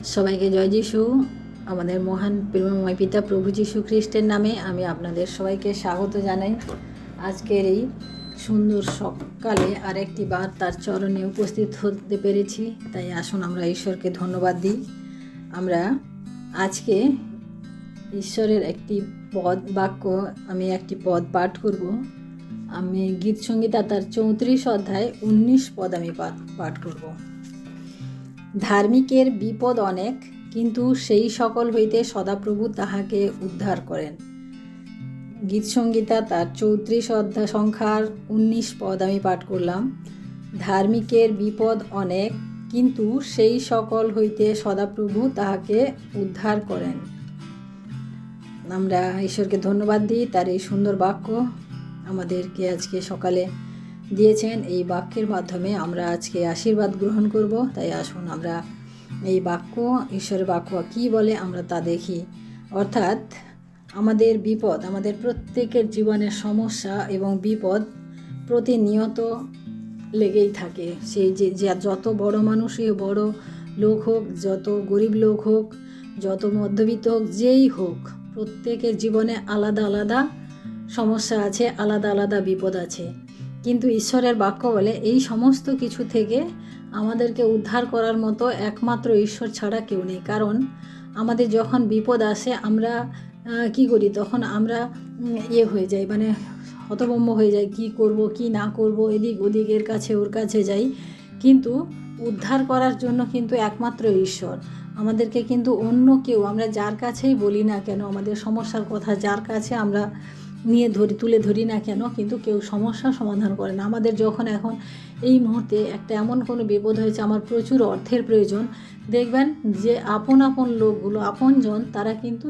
সবাইকে জয় যিশু। আমাদের মহান প্রেমময় পিতা প্রভু যীশু খ্রিস্টের নামে আমি আপনাদের সবাইকে স্বাগত জানাই। আজকের এই সুন্দর সকালে আরেকটি বার তার চরণে উপস্থিত হতে পেরেছি, তাই আসুন আমরা ঈশ্বরকে ধন্যবাদ দিই। আমরা আজকে ঈশ্বরের একটি বাক্য, আমি একটি পদ পাঠ করব। আমি গীত সংহিতা তার 34 অধ্যায় 19 পদ আমি পাঠ করব। ধার্মিকের বিপদ অনেক, কিন্তু সেই সকল হইতে সদাপ্রভু তাহাকে উদ্ধার করেন। গীত সংহিতা তার 34 অধ্যায় সংখ্যার 19 পদ আমি পাঠ করলাম। ধার্মিকের বিপদ অনেক, কিন্তু সেই সকল হইতে সদাপ্রভু তাহাকে উদ্ধার করেন। আমরা ঈশ্বরকে ধন্যবাদ দিই, তার এই সুন্দর বাক্য আমাদেরকে আজকে সকালে দিয়েছেন। এই বাক্যের মাধ্যমে আমরা আজকে আশীর্বাদ গ্রহণ করব। তাই আসুন আমরা এই বাক্য, ঈশ্বরের বাক্য কী বলে আমরা তা দেখি। অর্থাৎ আমাদের বিপদ, আমাদের প্রত্যেকের জীবনের সমস্যা এবং বিপদ প্রতিনিয়ত লেগেই থাকে। সেই যে যত বড় মানুষই, বড় লোক হোক, যত গরিব লোক হোক, যত মধ্যবিত্ত হোক, যেই হোক, প্রত্যেকের জীবনে আলাদা আলাদা সমস্যা আছে, আলাদা আলাদা বিপদ আছে। কিন্তু ঈশ্বরের বাক্য বলে এই সমস্ত কিছু থেকে আমাদেরকে উদ্ধার করার মতো একমাত্র ঈশ্বর ছাড়া কেউ নেই। কারণ আমাদের যখন বিপদ আসে আমরা কি করি, তখন আমরা হয়ে যাই, মানে হতভম্ব হয়ে যাই, কি করব কি না করব, এদিক ওদিক, এর কাছে ওর কাছে যাই। কিন্তু উদ্ধার করার জন্য কিন্তু একমাত্র ঈশ্বর। আমাদেরকে কিন্তু অন্য কেউ, আমরা যার কাছেই বলি না কেন আমাদের সমস্যার কথা, যার কাছে আমরা তুলে ধরি না কেন, কিন্তু কেউ সমস্যার সমাধান করে না। আমাদের যখন এখন এই মুহূর্তে একটা এমন কোনো বিপদ হয়েছে, আমার প্রচুর অর্থের প্রয়োজন, দেখবেন যে আপন লোকগুলো, আপনজন, তারা কিন্তু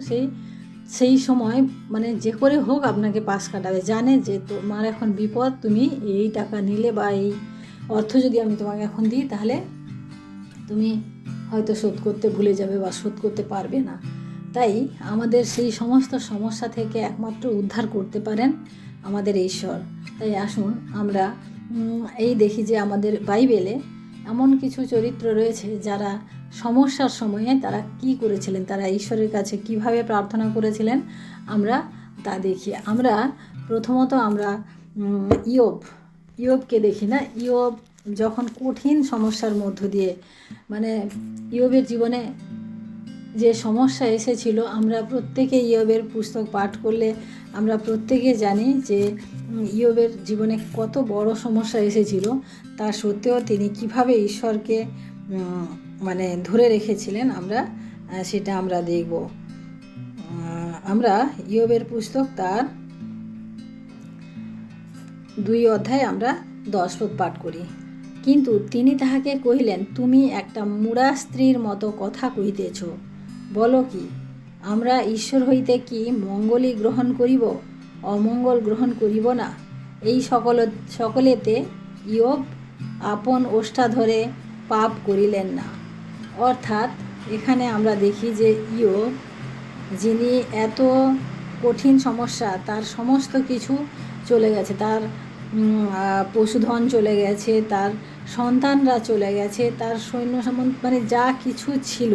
সেই সময় মানে যে করে হোক আপনাকে পাশ কাটাবে। জানে যে তোমার এখন বিপদ, তুমি এই টাকা নিলে বা এই অর্থ যদি আমি তোমাকে এখন দিই, তাহলে তুমি হয়তো শোধ করতে ভুলে যাবে বা শোধ করতে পারবে না। তাই আমাদের সেই সমস্ত সমস্যা থেকে একমাত্র উদ্ধার করতে পারেন আমাদের ঈশ্বর। তাই আসুন আমরা এই দেখি যে আমাদের বাইবেলে এমন কিছু চরিত্র রয়েছে যারা সমস্যার সময়ে তারা কি করেছিলেন, তারা ঈশ্বরের কাছে কিভাবে প্রার্থনা করেছিলেন, আমরা তা দেখি। আমরা প্রথমত আমরা ইয়োবকে দেখি না। ইয়োব যখন কঠিন সমস্যার মধ্য দিয়ে, মানে ইয়োবের জীবনে যে সমস্যা এসেছিল, আমরা প্রত্যেকে ইয়োবের পুস্তক পাঠ করলে আমরা প্রত্যেকে জানি যে ইয়োবের জীবনে কত বড় সমস্যা এসেছিল। তা সত্ত্বেও তিনি কিভাবে ঈশ্বরকে মানে ধরে রেখেছিলেন, সেটা আমরা দেখব। আমরা ইয়োবের পুস্তক তার 2 অধ্যায় আমরা 10 পদ পাঠ করি। কিন্তু তিনি তাহাকে কহিলেন, তুমি একটা মুড়া স্ত্রীর মতো কথা কহিতেছ, বলো কি? আমরা ঈশ্বর হইতে কি মঙ্গলই গ্রহণ করিব, অমঙ্গল গ্রহণ করিব না? এই সকলেতে ইয়োব আপন ওষ্ঠা ধরে পাপ করিলেন না। অর্থাৎ এখানে আমরা দেখি যে ইয়োব, যিনি এত কঠিন সমস্যা, তার সমস্ত কিছু চলে গেছে, তার পশুধন চলে গেছে, তার সন্তানরা চলে গেছে, তার সৈন্য মানে যা কিছু ছিল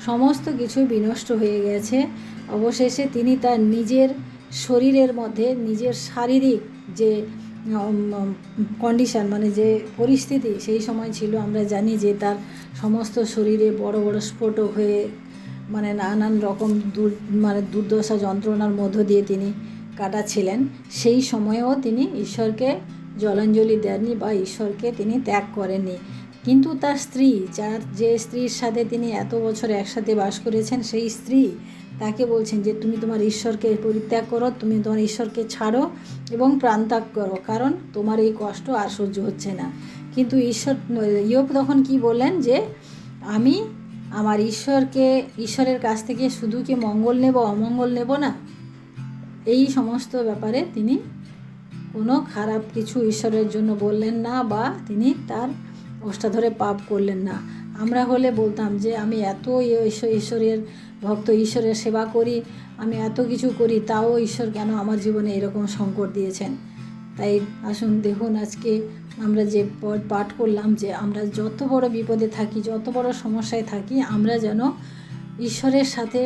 সমস্ত কিছু বিনষ্ট হয়ে গেছে। অবশেষে তিনি তার নিজের শরীরের মধ্যে, নিজের শারীরিক যে কন্ডিশন, মানে যে পরিস্থিতি সেই সময় ছিল, আমরা জানি যে তার সমস্ত শরীরে বড় বড় স্ফোটক হয়ে, মানে নানান রকম দুর্দশা যন্ত্রণার মধ্য দিয়ে তিনি কাটাচ্ছিলেন। সেই সময়েও তিনি ঈশ্বরকে জলাঞ্জলি দেননি বা ঈশ্বরকে তিনি ত্যাগ করেননি। কিন্তু তার স্ত্রী, যে স্ত্রীর সাথে তিনি এত বছর একসাথে বাস করেছেন, সেই স্ত্রী তাকে বলছেন যে তুমি তোমার ঈশ্বরকে পরিত্যাগ করো, তুমি তোমার ঈশ্বরকে ছাড়ো এবং প্রাণত্যাগ করো, কারণ তোমার এই কষ্ট আর সহ্য হচ্ছে না। কিন্তু ইয়োব তখন কি বললেন যে আমি আমার ঈশ্বরের কাছ থেকে শুধু কি মঙ্গল নেব, অমঙ্গল নেব না? এই সমস্ত ব্যাপারে তিনি কোনো খারাপ কিছু ঈশ্বরের জন্য বললেন না, বা তিনি তার ওষ্ঠা ধরে পাপ করলেন না। আমরা হলে বলতাম যে আমি এত ঈশ্বরের ভক্ত, ঈশ্বরের সেবা করি, আমি এত কিছু করি, তাও ঈশ্বর কেন আমার জীবনে এরকম সংকট দিয়েছেন? তাই আসুন দেখুন আজকে আমরা যে পদ পাঠ করলাম যে আমরা যত বড় বিপদে থাকি, যত বড় সমস্যায় থাকি, আমরা যেন ঈশ্বরের সাথে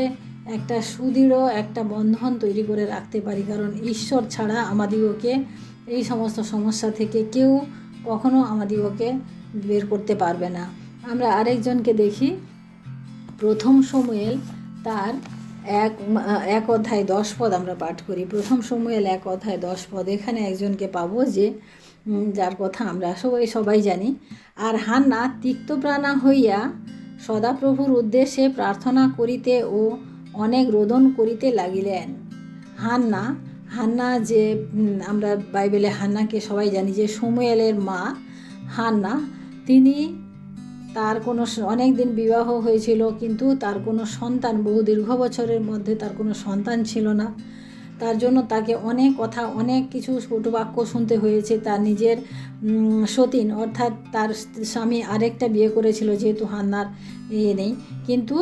একটা সুদৃঢ় একটা বন্ধন তৈরি করে রাখতে পারি। কারণ ঈশ্বর ছাড়া আমাদিগকে এই সমস্ত সমস্যা থেকে কেউ কখনো আমাদিগকে বের করতে পারবে না। আমরা আরেকজনকে দেখি, প্রথম সমুয়েল তার 1 অধ্যায় 10 পদ আমরা পাঠ করি। প্রথম সমুয়েল 1 অধ্যায় 10 পদ। এখানে একজনকে পাবো যে যার কথা আমরা সবাই জানি। আর হান্না তিক্তপ্রাণা হইয়া সদাপ্রভুর উদ্দেশ্যে প্রার্থনা করিতে ও অনেক রোদন করিতে লাগিলেন। হান্না যে আমরা বাইবেলে হান্নাকে সবাই জানি যে সমুয়েলের মা হান্না, তিনি তার কোনো অনেক দিন বিবাহ হয়েছিল, কিন্তু তার কোনো সন্তান, বহু দীর্ঘ বছরের মধ্যে তার কোনো সন্তান ছিল না। তার জন্য তাকে অনেক কথা, অনেক কিছু কটুবাক্য শুনতে হয়েছে। তার নিজের সতীন অর্থাৎ তার স্বামী আরেকটা বিয়ে করেছিল, যেহেতু হান্নার নেই, কিন্তু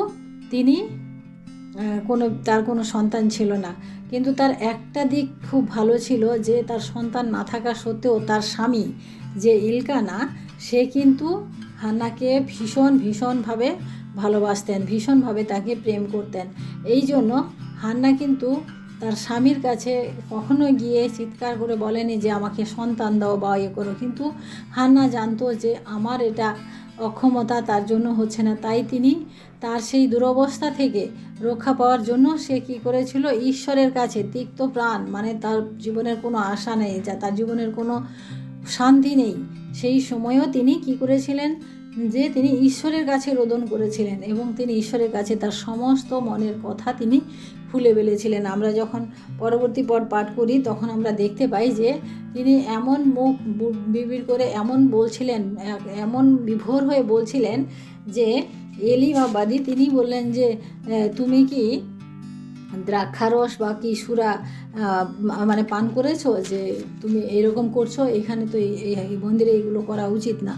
তিনি তার কোনো সন্তান ছিল না। কিন্তু তার একটা দিক খুব ভালো ছিল যে তার সন্তান না থাকা সত্ত্বেও তার স্বামী যে ইলকানা, সে কিন্তু হান্নাকে ভীষণভাবে ভালোবাসতেন, ভীষণভাবে তাকে প্রেম করতেন। এই জন্য হান্না কিন্তু তার স্বামীর কাছে কখনো গিয়ে চিৎকার করে বলেনি যে আমাকে সন্তান দাও বা করো, কিন্তু হান্না জানতো যে আমার এটা অক্ষমতা, তার জন্য হচ্ছে না। তাই তিনি তার সেই দুরবস্থা থেকে রক্ষা পাওয়ার জন্য সে কী করেছিল, ঈশ্বরের কাছে তিক্ত প্রাণ, মানে তার জীবনের কোনো আশা নেই, যা তার জীবনের কোনো শান্তি নেই, সেই সময়ও তিনি কি করেছিলেন, যে তিনি ঈশ্বরের কাছে রোদন করেছিলেন এবং তিনি ঈশ্বরের কাছে তার সমস্ত মনের কথা তিনি খুলে বলেছিলেন। আমরা যখন পরবর্তী পদ পাঠ করি তখন আমরা দেখতে পাই যে তিনি এমন মুখ বিবির করে এমন বলছিলেন, এমন বিভোর হয়ে বলছিলেন যে এলিমাবাদী তিনি বললেন যে তুমি কি দ্রাক্ষারস বা কি সুরা মানে পান করেছো, যে তুমি এরকম করছো, এখানে তো এই মন্দিরে এগুলো করা উচিত না,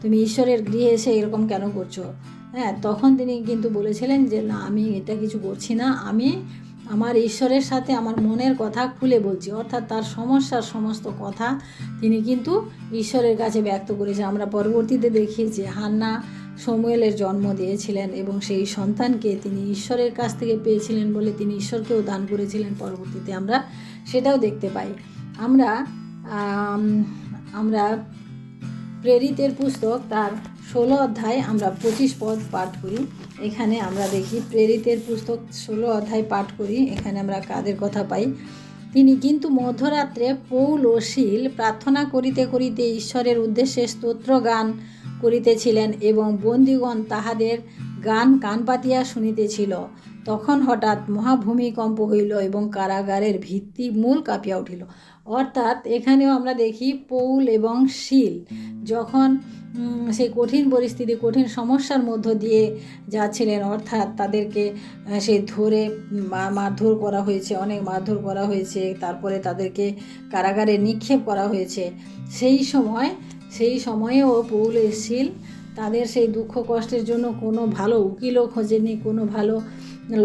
তুমি ঈশ্বরের গৃহে এসে এরকম কেন করছো? হ্যাঁ, তখন তিনি কিন্তু বলেছিলেন যে না, আমি এটা কিছু করছি না, আমি আমার ঈশ্বরের সাথে আমার মনের কথা খুলে বলছি। অর্থাৎ তার সমস্যার সমস্ত কথা তিনি কিন্তু ঈশ্বরের কাছে ব্যক্ত করেছে। আমরা পরবর্তীতে দেখি যে হান্না সমুয়েলের জন্ম দিয়েছিলেন এবং সেই সন্তানকে তিনি ঈশ্বরের কাছ থেকে পেয়েছিলেন বলে তিনি ঈশ্বরকেও দান করেছিলেন। পরবর্তীতে আমরা সেটাও দেখতে পাই। আমরা প্রেরিতের পুস্তক তার 16 অধ্যায় আমরা 25 পদ পাঠ করি। এখানে আমরা দেখি প্রেরিতের পুস্তক 16 অধ্যায় পাঠ করি। এখানে আমরা কাদের কথা পাই, তিনি কিন্তু মধ্যরাত্রে পৌল ও শীল প্রার্থনা করিতে করিতে ঈশ্বরের উদ্দেশ্যে স্তোত্র গান করিতেছিলেন এবং বন্দীগণ তাহাদের গান কান পাতিয়া শুনিতেছিল। তখন হঠাৎ মহাভূমিকম্প হইল এবং কারাগারের ভিত্তি মূল কাঁপিয়া উঠিল। অর্থাৎ এখানেও আমরা দেখি পৌল এবং শীল যখন সেই কঠিন পরিস্থিতি, কঠিন সমস্যার মধ্য দিয়ে যাচ্ছিলেন, অর্থাৎ তাদেরকে সে ধরে মারধর করা হয়েছে, অনেক মারধর করা হয়েছে, তারপরে তাদেরকে কারাগারে নিক্ষেপ করা হয়েছে। সেই সময়েও পৌল শীল তাদের সেই দুঃখ কষ্টের জন্য কোনো ভালো উকিলও খোঁজেনি, কোনো ভালো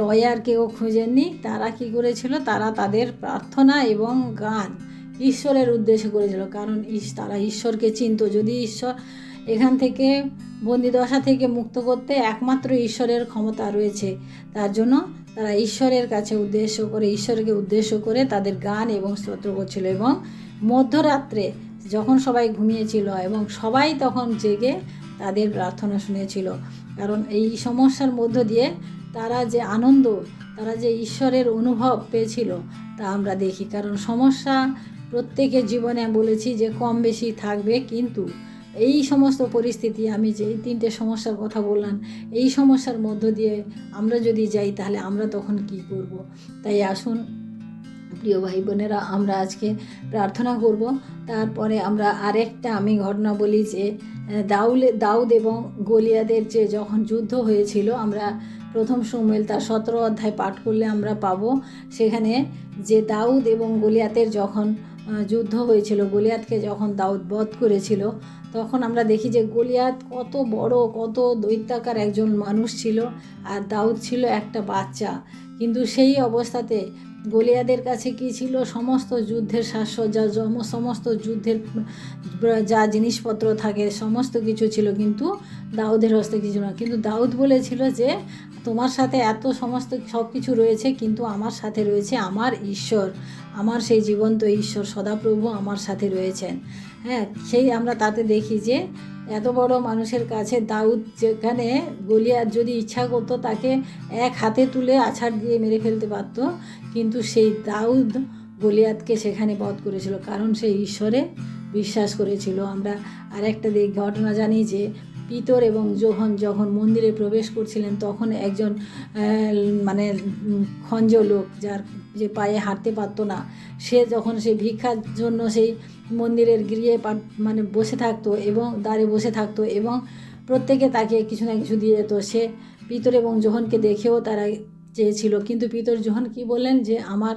লয়ারকেও খোঁজেননি। তারা কি করেছিল, তারা তাদের প্রার্থনা এবং গান ঈশ্বরের উদ্দেশ্যে করেছিল। কারণ তারা ঈশ্বরকে চিনত। যদি ঈশ্বর এখান থেকে বন্দিদশা থেকে মুক্ত করতে একমাত্র ঈশ্বরের ক্ষমতা রয়েছে, তার জন্য তারা ঈশ্বরের কাছে ঈশ্বরকে উদ্দেশ্য করে তাদের গান এবং স্তোত্র করছিল। এবং মধ্যরাত্রে যখন সবাই ঘুমিয়েছিল এবং সবাই তখন জেগে তাদের প্রার্থনা শুনেছিল। কারণ এই সমস্যার মধ্য দিয়ে তারা যে আনন্দ, তারা যে ঈশ্বরের অনুভব পেয়েছিল তা আমরা দেখি। কারণ সমস্যা প্রত্যেকের জীবনে বলেছি যে কম বেশি থাকবে, কিন্তু এই সমস্ত পরিস্থিতি, আমি যে এই 3টে সমস্যার কথা বললাম, এই সমস্যার মধ্য দিয়ে আমরা যদি যাই তাহলে আমরা তখন কি করব। তাই আসুন প্রিয় ভাই বোনেরা, আমরা আজকে প্রার্থনা করব। তারপরে আমরা আরেকটা আমি ঘটনা বলি যে দাউদ এবং গলিয়াদের যে যখন যুদ্ধ হয়েছিল, আমরা প্রথম সমুয়েল তার 17 অধ্যায় পাঠ করলে আমরা পাবো সেখানে যে দাউদ এবং গলিয়াতের যখন যুদ্ধ হয়েছিল, গলিয়াতকে যখন দাউদ বধ করেছিল, তখন আমরা দেখি যে গলিয়াত কত বড়, কত দৈত্যাকার একজন মানুষ ছিল, আর দাউদ ছিল একটা বাচ্চা। কিন্তু সেই অবস্থাতে গলিয়াদের কাছে কি ছিল? সমস্ত যুদ্ধের সাজসজ্জা, সমস্ত যুদ্ধের যা জিনিসপত্র থাকে সমস্ত কিছু ছিল, কিন্তু দাউদের হস্তে কিছু না। কিন্তু দাউদ বলেছিল যে তোমার সাথে এত সমস্ত সব কিছু রয়েছে, কিন্তু আমার সাথে রয়েছে আমার ঈশ্বর, আমার সেই জীবন্ত ঈশ্বর সদাপ্রভু আমার সাথে রয়েছেন। হ্যাঁ, সেই আমরা তাতে দেখি যে এত বড় মানুষের কাছে দাউদ, যেখানে গলিয়াত যদি ইচ্ছা করতো তাকে এক হাতে তুলে আছাড় দিয়ে মেরে ফেলতে পারত, কিন্তু সেই দাউদ গলিয়াতকে সেখানে বধ করেছিল, কারণ সেই ঈশ্বরে বিশ্বাস করেছিল। আমরা আরেকটা ঘটনা জানি যে পিতর এবং যোহন যখন মন্দিরে প্রবেশ করছিলেন, তখন একজন মানে খঞ্জ লোক, যার যে পায়ে হাঁটতে পারতো না, সে যখন সে ভিক্ষার জন্য সেই মন্দিরের গৃহে মানে বসে থাকতো এবং দ্বারে বসে থাকতো, এবং প্রত্যেকে তাকে কিছু না কিছু দিয়ে যেত। সে পিতর এবং যোহনকে দেখেও তারা চেয়েছিল, কিন্তু পিতর যোহন কি বললেন যে আমার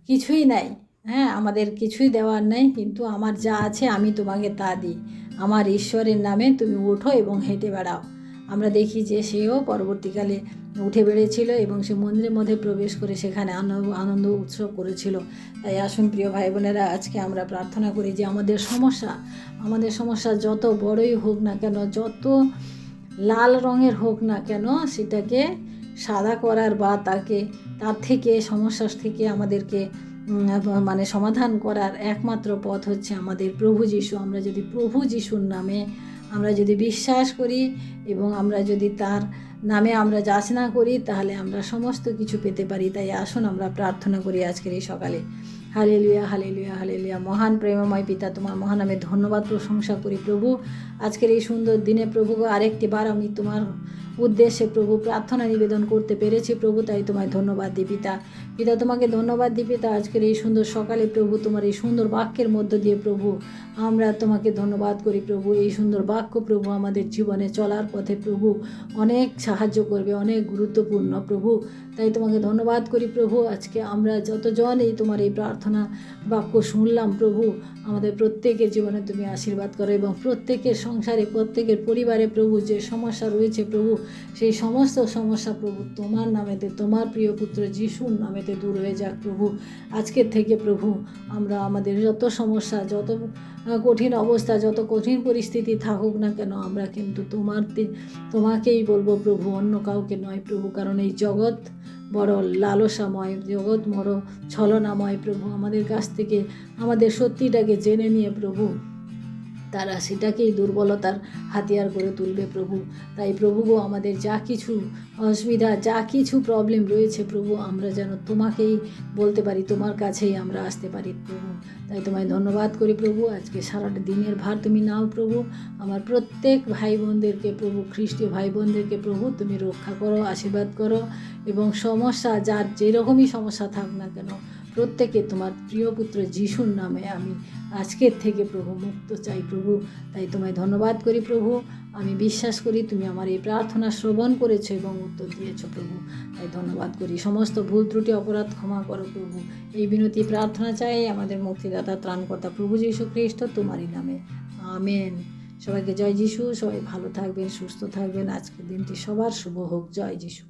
কিছুই নাই, হ্যাঁ, আমাদের কিছুই দেওয়ার নাই, কিন্তু আমার যা আছে আমি তোমাকে তা দিই, আমার ঈশ্বরের নামে তুমি ওঠো এবং হেঁটে বেড়াও। আমরা দেখি যে সেও পরবর্তীকালে উঠে বেড়েছিল এবং সে মন্দিরের মধ্যে প্রবেশ করে সেখানে আনন্দ উৎসব করেছিল। তাই আসুন প্রিয় ভাই বোনেরা, আজকে আমরা প্রার্থনা করি যে আমাদের সমস্যা যত বড়ই হোক না কেন, যত লাল রঙের হোক না কেন, সেটাকে সাদা করার বা তার থেকে সমস্যা থেকে আমাদেরকে মানে সমাধান করার একমাত্র পথ হচ্ছে আমাদের প্রভু যিশু। আমরা যদি প্রভু যিশুর নামে আমরা যদি বিশ্বাস করি এবং আমরা যদি তার নামে আমরা যাচনা করি, তাহলে আমরা সমস্ত কিছু পেতে পারি। তাই আসুন আমরা প্রার্থনা করি আজকের এই সকালে। Hallelujah, hallelujah, hallelujah. মহান প্রেমময় পিতা, তোমার মহান নামে ধন্যবাদ প্রশংসা করি প্রভু। আজকের এই সুন্দর দিনে প্রভু আরেকটি বার আমি তোমার উদ্দেশ্যে প্রভু প্রার্থনা নিবেদন করতে পেরেছি প্রভু, তাই তোমায় ধন্যবাদ দিই পিতা। তোমাকে ধন্যবাদ দিই পিতা। আজকের এই সুন্দর সকালে প্রভু তোমার এই সুন্দর বাক্যের মধ্য দিয়ে প্রভু আমরা তোমাকে ধন্যবাদ করি প্রভু। এই সুন্দর বাক্য প্রভু আমাদের জীবনে চলার পথে প্রভু অনেক সাহায্য করবে, অনেক গুরুত্বপূর্ণ প্রভু। তাই তোমাকে ধন্যবাদ করি প্রভু। আজকে আমরা যতজন এই তোমার এই প্রার্থনা বাক্য শুনলাম প্রভু, আমাদের প্রত্যেকের জীবনে তুমি আশীর্বাদ করো এবং প্রত্যেকের সংসারে, প্রত্যেকের পরিবারে প্রভু যে সমস্যা রয়েছে প্রভু, সেই সমস্ত সমস্যা প্রভু তোমার নামেতে, তোমার প্রিয় পুত্র যিশুর নামেতে দূর হয়ে যাক প্রভু। আজকের থেকে প্রভু আমরা আমাদের যত সমস্যা, যত কঠিন অবস্থা, যত কঠিন পরিস্থিতি থাকুক না কেন, আমরা কিন্তু তোমাকেই বলবো প্রভু, অন্য কাউকে নয় প্রভু। কারণ এই জগৎ বড় লালসাময়, জগৎ বড় ছলনাময় প্রভু। আমাদের কাছ থেকে আমাদের সত্যিটাকে জেনে নিয়ে প্রভু তারা সেটাকেই দুর্বলতার হাতিয়ার করে তুলবে প্রভু। তাই প্রভু গো, আমাদের যা কিছু অসুবিধা, যা কিছু প্রবলেম রয়েছে প্রভু, আমরা যেন তোমাকেই বলতে পারি, তোমার কাছেই আমরা আসতে পারি প্রভু। তাই তোমায় ধন্যবাদ করি প্রভু। আজকে সারাটা দিনের ভার তুমি নাও প্রভু। আমার প্রত্যেক ভাই বোনদেরকে প্রভু, খ্রিস্টীয় ভাই বোনদেরকে প্রভু তুমি রক্ষা করো, আশীর্বাদ করো, এবং সমস্যা যার যেরকমই সমস্যা থাক না কেন, প্রত্যেকে তোমার প্রিয় পুত্র যিশুর নামে আমি আজকের থেকে প্রভু মুক্ত চাই প্রভু। তাই তোমায় ধন্যবাদ করি প্রভু। আমি বিশ্বাস করি তুমি আমার এই প্রার্থনা শ্রবণ করেছো এবং উত্তর দিয়েছো প্রভু। তাই ধন্যবাদ করি। সমস্ত ভুল ত্রুটি অপরাধ ক্ষমা করো প্রভু। এই বিনতি প্রার্থনা চাই আমাদের মুক্তিদাতা ত্রাণকর্তা প্রভু যীশু খ্রিস্ট তোমারই নামে, আমেন। সবাইকে জয় যিশু। সবাই ভালো থাকবেন, সুস্থ থাকবেন। আজকের দিনটি সবার শুভ হোক। জয় যিশু।